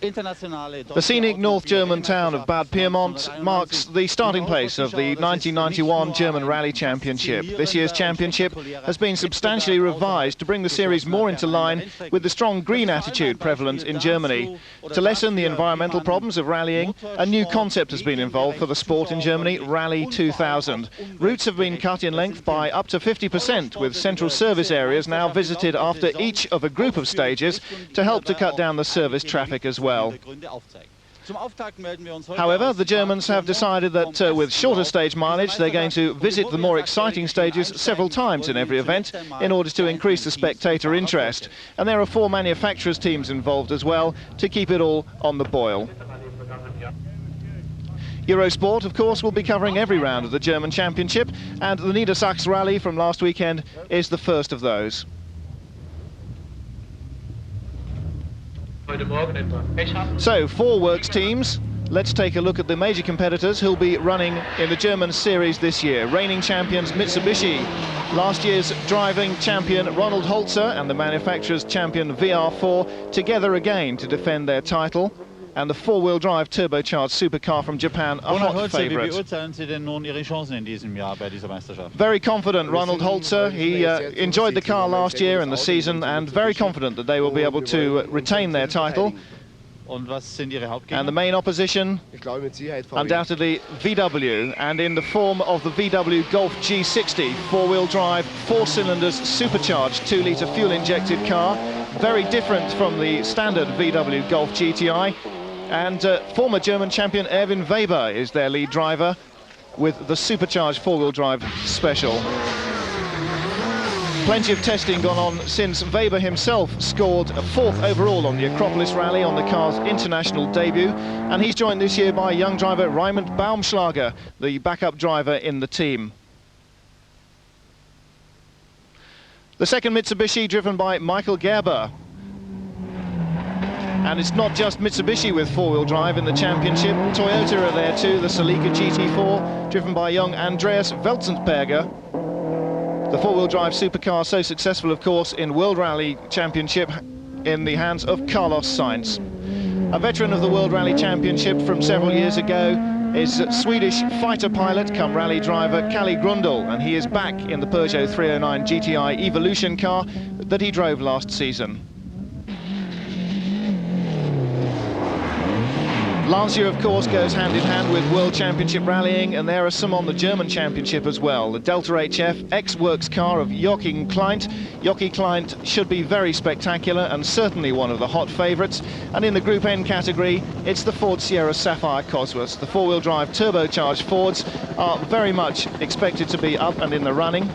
The scenic North German town of Bad Pyrmont marks the starting place of the 1991 German Rally Championship. This year's championship has been substantially revised to bring the series more into line with the strong green attitude prevalent in Germany. To lessen the environmental problems of rallying, a new concept has been involved for the sport in Germany, Rally 2000. Routes have been cut in length by up to 50%, with central service areas now visited after each of a group of stages to help to cut down the service traffic as well. However, the Germans have decided that with shorter stage mileage they're going to visit the more exciting stages several times in every event in order to increase the spectator interest. And there are 4 manufacturers' teams involved as well to keep it all on the boil. Eurosport, of course, will be covering every round of the German Championship, and the Niedersachsen Rally from last weekend is the first of those. So, 4 works teams. Let's take a look at the major competitors who'll be running in the German series this year. Reigning champions Mitsubishi, last year's driving champion Ronald Holzer and the manufacturer's champion VR4 together again to defend their title. And the 4-wheel drive turbocharged supercar from Japan, a hot favourite. Very confident, Ronald Holzer. He enjoyed the car last year and the season, and very confident that they will be able to retain their title. And the main opposition, undoubtedly VW, and in the form of the VW Golf G60, 4-wheel drive, 4 cylinders, supercharged 2-litre fuel-injected car, very different from the standard VW Golf GTI. And former German champion Erwin Weber is their lead driver with the supercharged 4-wheel drive special. Plenty of testing gone on since Weber himself scored a 4th overall on the Acropolis Rally on the car's international debut, and he's joined this year by young driver Raimund Baumschlager, the backup driver in the team. The second Mitsubishi, driven by Michael Gerber. And it's not just Mitsubishi with 4-wheel drive in the championship. Toyota are there too, the Celica GT4, driven by young Andreas Welzensperger. The 4-wheel drive supercar so successful, of course, in World Rally Championship in the hands of Carlos Sainz. A veteran of the World Rally Championship from several years ago is Swedish fighter pilot come rally driver Kalle Grundle, and he is back in the Peugeot 309 GTI Evolution car that he drove last season. Lancia, of course, goes hand in hand with World Championship rallying, and there are some on the German Championship as well. The Delta HF, ex-works car of Joachim Kleint. Joachim Kleint should be very spectacular and certainly one of the hot favourites. And in the Group N category, it's the Ford Sierra Sapphire Cosworth. The 4-wheel drive turbocharged Fords are very much expected to be up and in the running.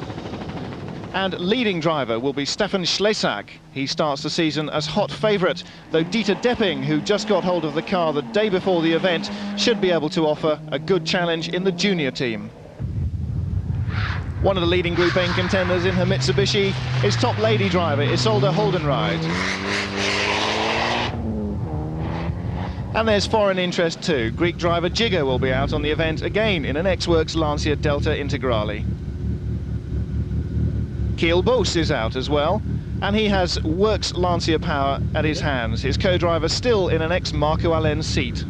And leading driver will be Stefan Schlesak. He starts the season as hot favourite, though Dieter Depping, who just got hold of the car the day before the event, should be able to offer a good challenge in the junior team. One of the leading Group N contenders in her Mitsubishi is top lady driver Isolde Holdenried. And there's foreign interest too. Greek driver Jigger will be out on the event again in an ex-works Lancia Delta Integrale. Kiel Boos is out as well, and he has works Lancia power at his hands. His co-driver still in an ex-Marco Allen seat.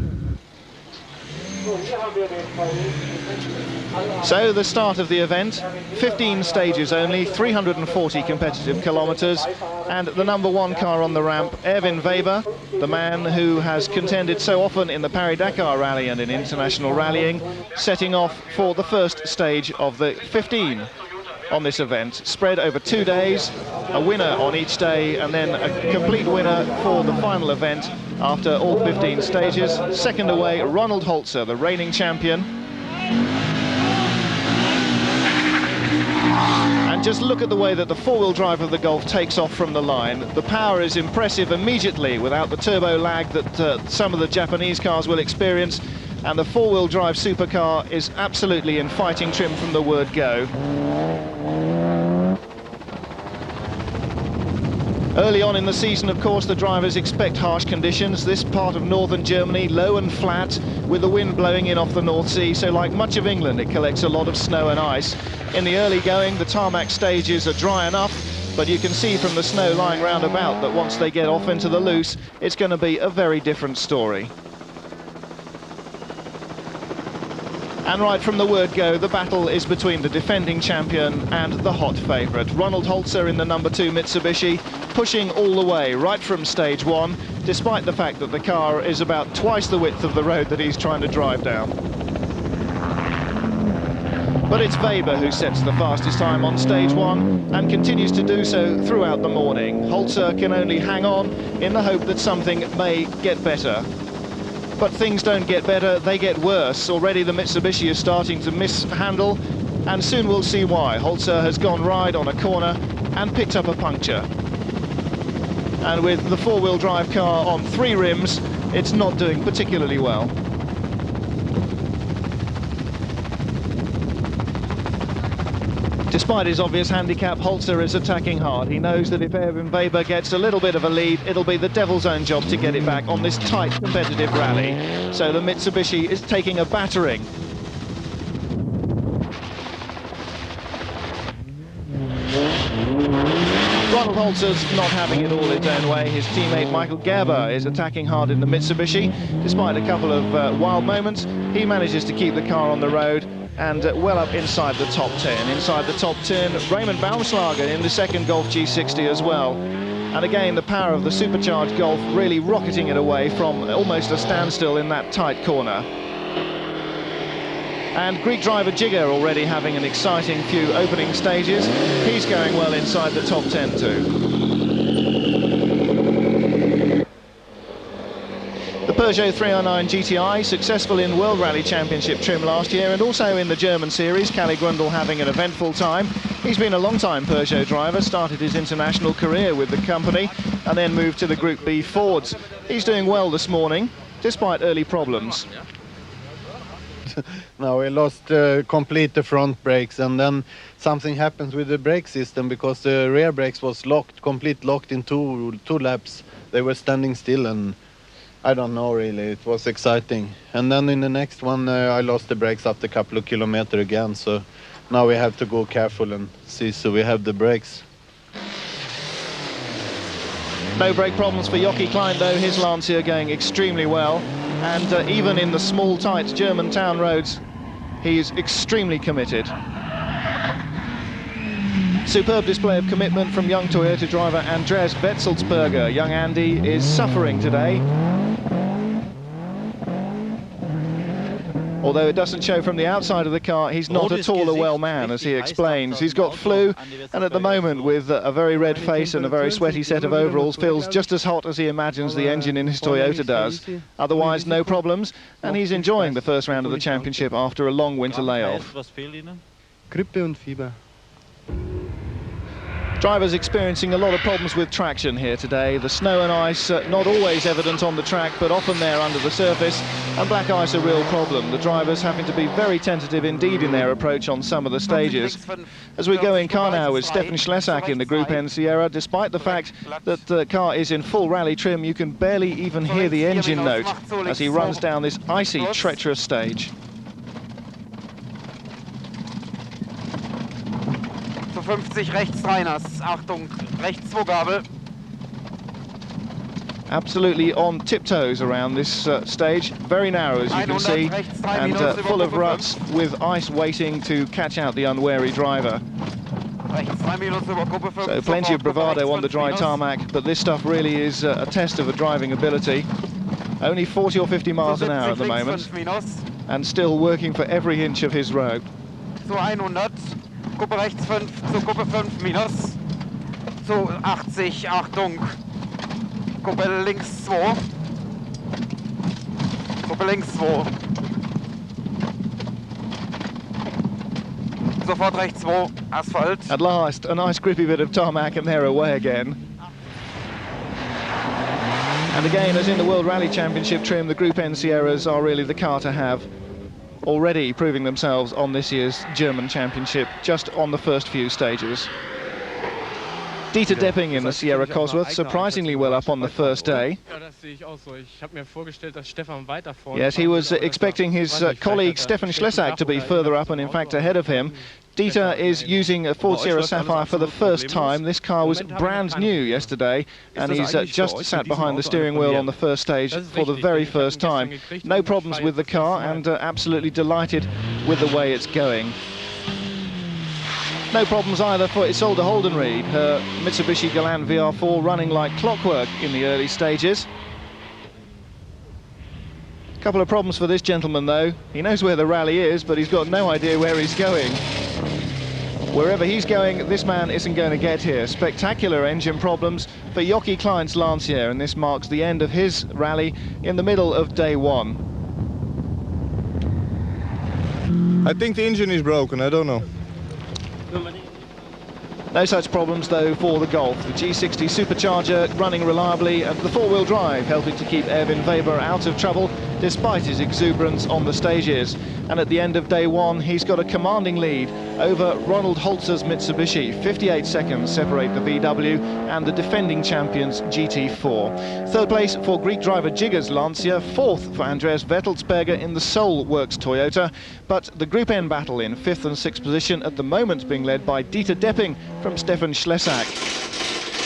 So the start of the event, 15 stages only, 340 competitive kilometres, and the #1 car on the ramp, Erwin Weber, the man who has contended so often in the Paris-Dakar Rally and in international rallying, setting off for the first stage of the 15 on this event, spread over 2 days, a winner on each day, and then a complete winner for the final event after all 15 stages. Second away, Ronald Holzer, the reigning champion. And just look at the way that the 4-wheel drive of the Golf takes off from the line. The power is impressive immediately without the turbo lag that some of the Japanese cars will experience, and the 4-wheel drive supercar is absolutely in fighting trim from the word go. Early on in the season, of course, the drivers expect harsh conditions. This part of northern Germany, low and flat, with the wind blowing in off the North Sea, so like much of England, it collects a lot of snow and ice. In the early going, the tarmac stages are dry enough, But you can see from the snow lying round about that once they get off into the loose, it's going to be a very different story. And right from the word go, the battle is between the defending champion and the hot favourite. Ronald Holzer in the number 2 Mitsubishi, pushing all the way right from stage 1, despite the fact that the car is about twice the width of the road that he's trying to drive down. But it's Weber who sets the fastest time on stage 1 and continues to do so throughout the morning. Holzer can only hang on in the hope that something may get better. But things don't get better, they get worse. Already the Mitsubishi is starting to mishandle, and soon we'll see why. Holzer has gone wide on a corner and picked up a puncture. And with the four-wheel drive car on 3 rims, it's not doing particularly well. Despite his obvious handicap, Holzer is attacking hard. He knows that if Erwin Weber gets a little bit of a lead, it'll be the devil's own job to get it back on this tight, competitive rally. So the Mitsubishi is taking a battering. Ronald Holzer's not having it all his own way. His teammate Michael Gerber is attacking hard in the Mitsubishi. Despite a couple of wild moments, he manages to keep the car on the road and well up inside the top 10. Inside the top 10, Raymond Baumschlager in the second Golf G60 as well. And again, the power of the supercharged Golf really rocketing it away from almost a standstill in that tight corner. And Greek driver Jigger already having an exciting few opening stages. He's going well inside the top 10 too. The Peugeot 309 GTI, successful in World Rally Championship trim last year and also in the German series. Kalle Grundl having an eventful time. He's been a long-time Peugeot driver, started his international career with the company and then moved to the Group B Fords. He's doing well this morning, despite early problems. Now we lost complete the front brakes, and then something happens with the brake system because the rear brakes was locked, complete locked in two laps. They were standing still, and I don't know really, it was exciting. And then in the next one I lost the brakes after a couple of kilometers again, so now we have to go careful and see so we have the brakes. No brake problems for Jochi Klein though, his Lancia going extremely well. And even in the small, tight German town roads, he's extremely committed. Superb display of commitment from young Toyota driver Andreas Wetzelsberger. Young Andy is suffering today. Although it doesn't show from the outside of the car, he's not at all a well man, as he explains. He's got flu, and at the moment, with a very red face and a very sweaty set of overalls, feels just as hot as he imagines the engine in his Toyota does. Otherwise, no problems, and he's enjoying the first round of the championship after a long winter layoff. Grippe und Fieber. Drivers experiencing a lot of problems with traction here today. The snow and ice not always evident on the track, but often there under the surface, and black ice a real problem. The drivers having to be very tentative indeed in their approach on some of the stages. As we go in car now with Stefan Schlesak in the Group N Sierra, despite the fact that the car is in full rally trim, you can barely even hear the engine note as he runs down this icy, treacherous stage. 50 rechts Reiners, Achtung, rechts Vorgabel. Absolutely on tiptoes around this stage, very narrow as you can see, and full of ruts with ice waiting to catch out the unwary driver. So plenty of bravado on the dry tarmac, but this stuff really is a test of a driving ability. Only 40 or 50 miles an hour at the moment, and still working for every inch of his road. So 100. Gruppe rechts 5 zu Gruppe 5 minus. So 80, Achtung. Gruppe links 2. Gruppe links 2. Sofort rechts 2, Asphalt. At last, a nice grippy bit of tarmac and they're away again. And again, as in the World Rally Championship trim, the Group N Sierras are really the car to have. Already proving themselves on this year's German Championship, just on the first few stages. Dieter Depping in the Sierra Cosworth, surprisingly well up on the first day. Yes, he was expecting his colleague Stefan Schlesak to be further up and in fact ahead of him. Dieter is using a Ford Sierra Sapphire for the first time. This car was brand new yesterday, and he's just sat behind the steering wheel on the first stage for the very first time. No problems with the car, and absolutely delighted with the way it's going. No problems either for Isolde Holdenried, her Mitsubishi Galant VR4 running like clockwork in the early stages. Couple of problems for this gentleman though. He knows where the rally is, but he's got no idea where he's going. Wherever he's going, this man isn't going to get here. Spectacular engine problems for Jochi Klein's Lancia, and this marks the end of his rally in the middle of day one. I think the engine is broken, I don't know. No such problems though for the Golf. The G60 supercharger running reliably, and the four-wheel drive helping to keep Erwin Weber out of trouble despite his exuberance on the stages. And at the end of day one, he's got a commanding lead over Ronald Holzer's Mitsubishi. 58 seconds separate the VW and the defending champions GT4. Third place for Greek driver Jigger's Lancia. Fourth for Andreas Vettelsberger in the Seoul Works Toyota. But the Group N battle in fifth and sixth position at the moment being led by Dieter Depping from Stefan Schlesak.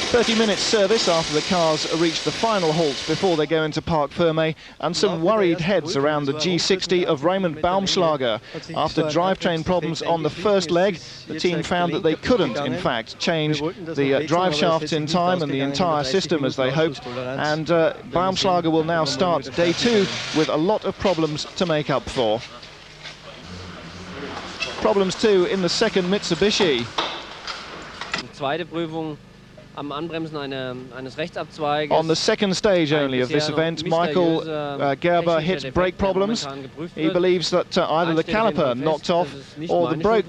30 minutes service after the cars reach the final halt before they go into Parc Fermé, and some worried heads around the G60 of Raymond Baumschlager. After drivetrain problems on the first leg, the team found that they couldn't, in fact, change the drive shafts in time and the entire system as they hoped, and Baumschlager will now start day two with a lot of problems to make up for. Problems too in the second Mitsubishi. Zweite Prüfung am Anbremsen eines Rechtsabzweiges. On the second stage only of this event, Michael Gerber hit brake problems. He believes that either the caliper knocked off or the brake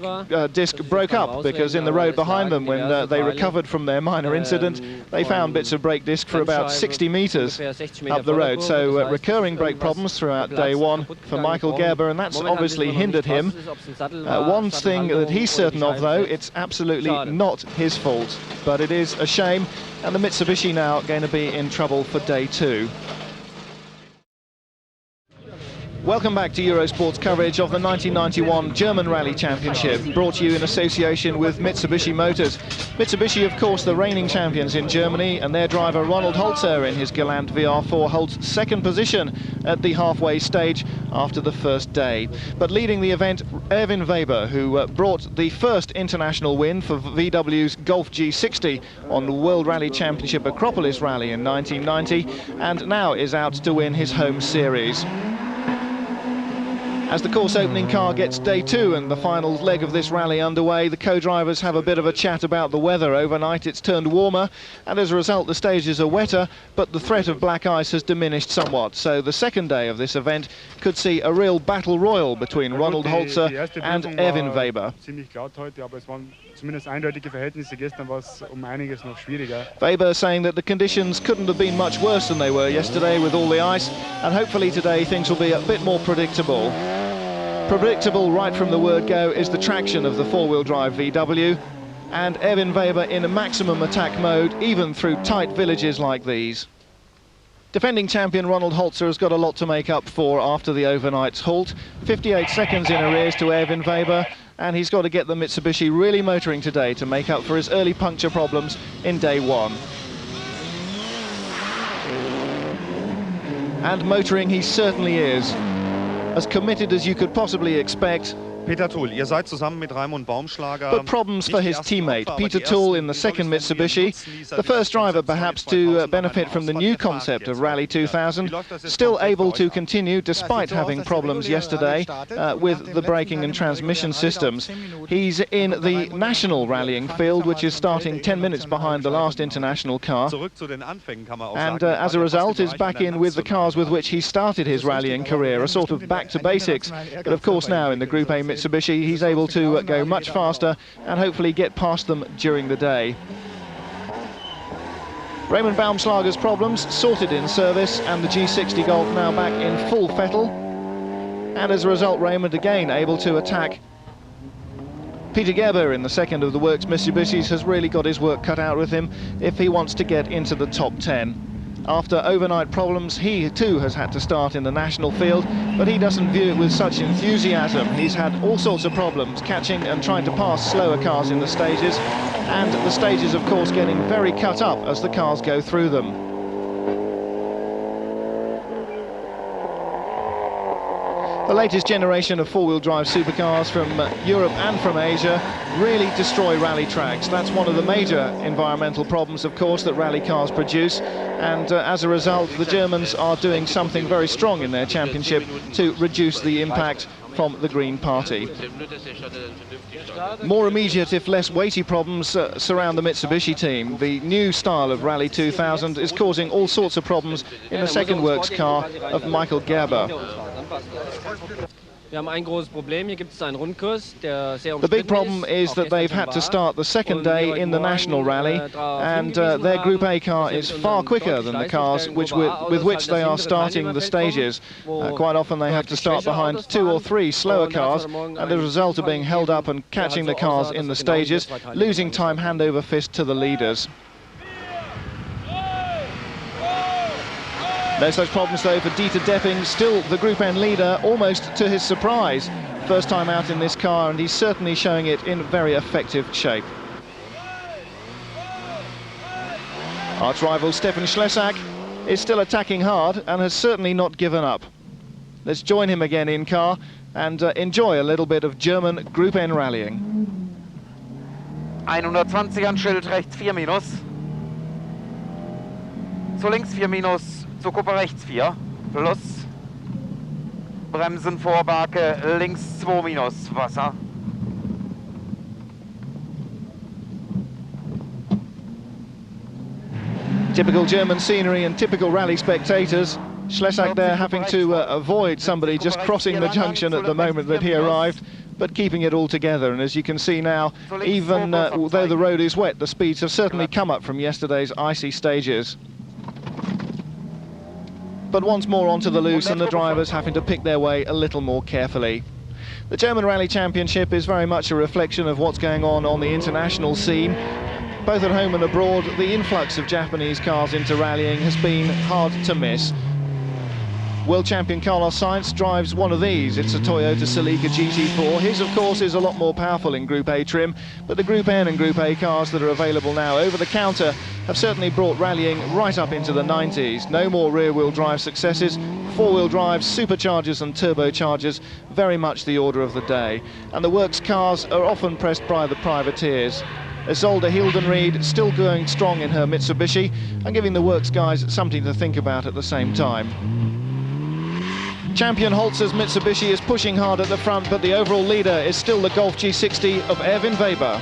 disc broke up, because in the road behind them, when they recovered from their minor incident, they found bits of brake disc for about 60 meters up the road. So recurring brake problems throughout day one for Michael Gerber, and that's obviously hindered him. One thing that he's certain of though, it's absolutely not his fault, but it is a shame, and the Mitsubishi now going to be in trouble for day two. Welcome back to Eurosport's coverage of the 1991 German Rally Championship, brought to you in association with Mitsubishi Motors. Mitsubishi, of course, the reigning champions in Germany, and their driver Ronald Holzer in his Galant VR4 holds second position at the halfway stage after the first day. But leading the event, Erwin Weber, who brought the first international win for VW's Golf G60 on the World Rally Championship Acropolis Rally in 1990, and now is out to win his home series. As the course opening car gets day two and the final leg of this rally underway, the co-drivers have a bit of a chat about the weather. Overnight it's turned warmer, and as a result the stages are wetter, but the threat of black ice has diminished somewhat. So the second day of this event could see a real battle royal between Ronald Holzer and Erwin Weber. Zumindest eindeutige Verhältnisse. Gestern war es einiges noch schwieriger. Weber saying that the conditions couldn't have been much worse than they were yesterday with all the ice, and hopefully today things will be a bit more predictable. Predictable right from the word go is the traction of the four-wheel drive VW, and Erwin Weber in a maximum attack mode even through tight villages like these. Defending champion Ronald Holzer has got a lot to make up for after the overnight's halt. 58 seconds in arrears to Erwin Weber, and he's got to get the Mitsubishi really motoring today to make up for his early puncture problems in day one. And motoring he certainly is, as committed as you could possibly expect. Peter Tull, ihr seid zusammen mit Raimund Baumschlager. But problems for his teammate, Peter Tull in the second Mitsubishi. The first driver perhaps to benefit from the new concept of Rally 2000. Still able to continue despite having problems yesterday with the braking and transmission systems. He's in the national rallying field, which is starting 10 minutes behind the last international car. And as a result is back in with the cars with which he started his rallying career, a sort of back to basics. But of course now in the Group A Mitsubishi, he's able to go much faster and hopefully get past them during the day. Raymond Baumschlager's problems sorted in service, and the G60 Golf now back in full fettle. And as a result, Raymond again able to attack Peter Gerber in the second of the Works Mitsubishis has really got his work cut out with him if he wants to get into the top 10. After overnight problems, he too has had to start in the national field, but he doesn't view it with such enthusiasm. He's had all sorts of problems catching and trying to pass slower cars in the stages, and the stages, of course, getting very cut up as the cars go through them. The latest generation of four-wheel drive supercars from Europe and from Asia really destroy rally tracks. That's one of the major environmental problems, of course, that rally cars produce. And as a result, the Germans are doing something very strong in their championship to reduce the impact from the Green Party. More immediate, if less weighty problems surround the Mitsubishi team. The new style of Rally 2000 is causing all sorts of problems in the second works car of Michael Gerber. The big problem is that they've had to start the second day in the national rally, and their Group A car is far quicker than the cars with which they are starting the stages. Quite often they have to start behind 2 or 3 slower cars, and the result of being held up and catching the cars in the stages, losing time hand over fist to the leaders. No such problems though for Dieter Depping, still the Group N leader, almost to his surprise. First time out in this car, and he's certainly showing it in very effective shape. Arch rival Stefan Schlesak is still attacking hard and has certainly not given up. Let's join him again in car and enjoy a little bit of German Group N rallying. 120 an Schild, rechts 4 minus. Zu links 4 minus. Zur Kuppe rechts 4, plus. Bremsen Vorbake, links 2 minus, Wasser. Typical German scenery and typical rally spectators. Schlesak there having to avoid somebody just crossing the junction at the moment that he arrived, but keeping it all together. And as you can see now, even though the road is wet, the speeds have certainly come up from yesterday's icy stages. But once more onto the loose, and the drivers having to pick their way a little more carefully. The German Rally Championship is very much a reflection of what's going on the international scene. Both at home and abroad, the influx of Japanese cars into rallying has been hard to miss. World champion Carlos Sainz drives one of these. It's a Toyota Celica GT4. His, of course, is a lot more powerful in Group A trim, but the Group N and Group A cars that are available now over the counter have certainly brought rallying right up into the 90s. No more rear-wheel drive successes. Four-wheel drives, superchargers and turbochargers, very much the order of the day. And the works cars are often pressed by the privateers. Isolde Hildenried still going strong in her Mitsubishi and giving the works guys something to think about at the same time. Champion Holzer's Mitsubishi is pushing hard at the front, but the overall leader is still the Golf G60 of Erwin Weber.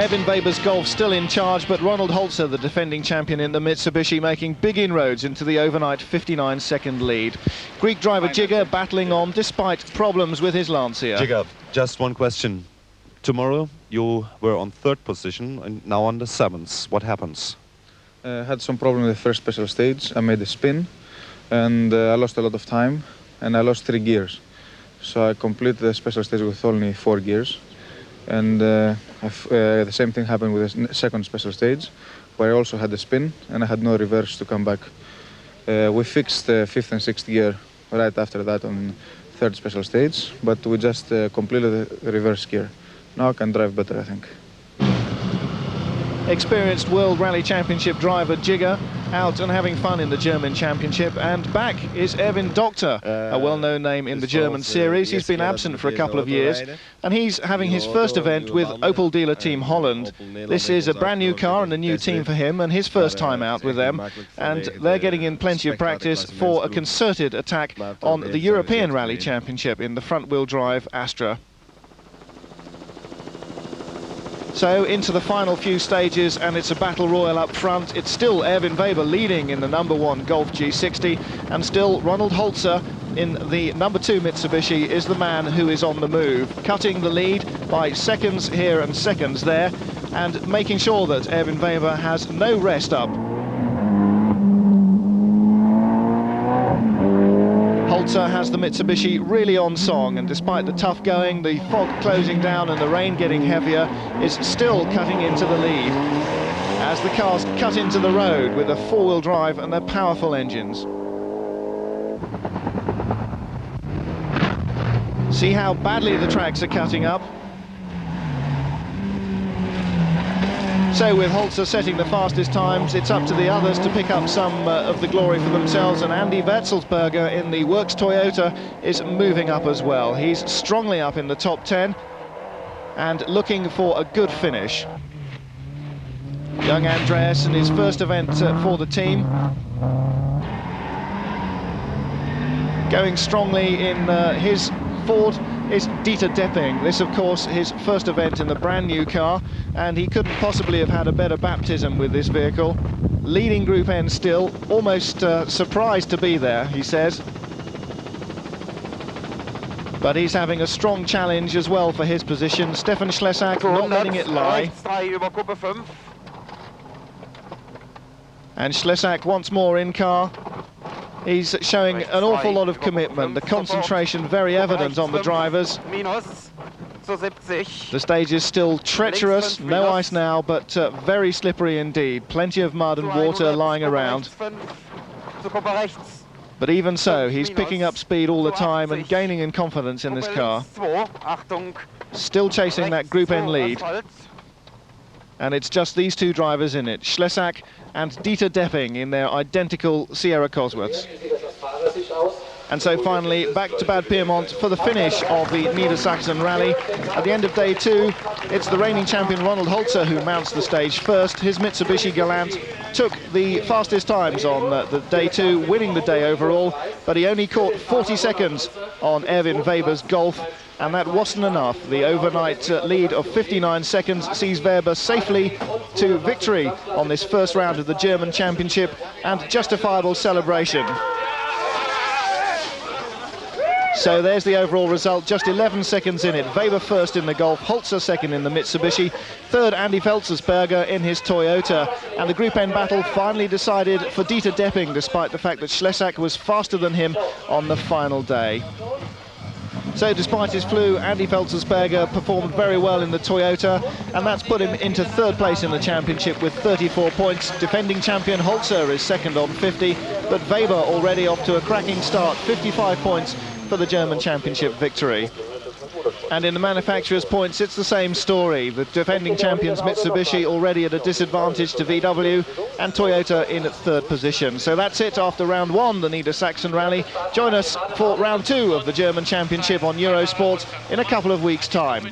Erwin Weber's Golf still in charge, but Ronald Holzer, the defending champion in the Mitsubishi, making big inroads into the overnight 59-second lead. Greek driver Giga battling on despite problems with his Lancia. Giga, just one question. Tomorrow you were on 3rd position and now on the 7th. What happens? I had some problem with the first special stage. I made a spin and I lost a lot of time and I lost 3 gears. So I completed the special stage with only 4 gears. And the same thing happened with the second special stage, where I also had a spin and I had no reverse to come back. We fixed the 5th and 6th gear right after that on 3rd special stage, but we just completed the reverse gear. Now I can drive better, I think. Experienced World Rally Championship driver Giga out and having fun in the German Championship, and back is Erwin Doctor, a well-known name in the German series. He's been absent for a couple of years, and he's having his first event with Opel dealer Team Holland. This is a brand new car and a new team for him, and his first time out with them, and they're getting in plenty of practice for a concerted attack on the European Rally Championship in the front-wheel drive Astra. So into the final few stages, and it's a battle royal up front. It's still Erwin Weber leading in the #1 Golf G60, and still Ronald Holzer in the #2 Mitsubishi is the man who is on the move, cutting the lead by seconds here and seconds there, and making sure that Erwin Weber has no rest up. Holzer has the Mitsubishi really on song, and despite the tough going, the fog closing down and the rain getting heavier, is still cutting into the lead as the cars cut into the road with a 4-wheel drive and their powerful engines. See how badly the tracks are cutting up. So with Holzer setting the fastest times, it's up to the others to pick up some of the glory for themselves, and Andy Wetzelsberger in the Works Toyota is moving up as well. He's strongly up in the top 10 and looking for a good finish. Young Andreas in his first event for the team, going strongly in his Ford is Dieter Depping. This, of course, his first event in the brand new car, and he couldn't possibly have had a better baptism with this vehicle. Leading Group N still, almost surprised to be there, he says. But he's having a strong challenge as well for his position. Stefan Schlesak not letting it lie. And Schlesak once more in car. He's showing an awful lot of commitment, the concentration very evident on the drivers. The stage is still treacherous, no ice now, but very slippery indeed. Plenty of mud and water lying around. But even so, he's picking up speed all the time and gaining in confidence in this car. Still chasing that Group N lead. And it's just these two drivers in it, Schlesak and Dieter Depping in their identical Sierra Cosworths. And so finally back to Bad Pyrmont for the finish of the Niedersachsen Rally. At the end of day 2, it's the reigning champion Ronald Holzer who mounts the stage first. His Mitsubishi Galant took the fastest times on the day 2, winning the day overall, but he only caught 40 seconds on Erwin Weber's Golf, and that wasn't enough. The overnight lead of 59 seconds sees Weber safely to victory on this first round of the German Championship, and justifiable celebration. So there's the overall result, just 11 seconds in it. Weber first in the Golf, Holzer second in the Mitsubishi, third Andy Wetzelsberger in his Toyota, and the Group N battle finally decided for Dieter Depping, despite the fact that Schlesak was faster than him on the final day. So despite his flu, Andy Wetzelsberger performed very well in the Toyota, and that's put him into 3rd place in the championship with 34 points. Defending champion Holzer is second on 50, but Weber already off to a cracking start, 55 points for the German Championship victory. And in the manufacturers' points, it's the same story. The defending champions Mitsubishi already at a disadvantage to VW, and Toyota in at 3rd position. So that's it after round 1, the Niedersachsen Rally. Join us for round 2 of the German Championship on Eurosport in a couple of weeks' time.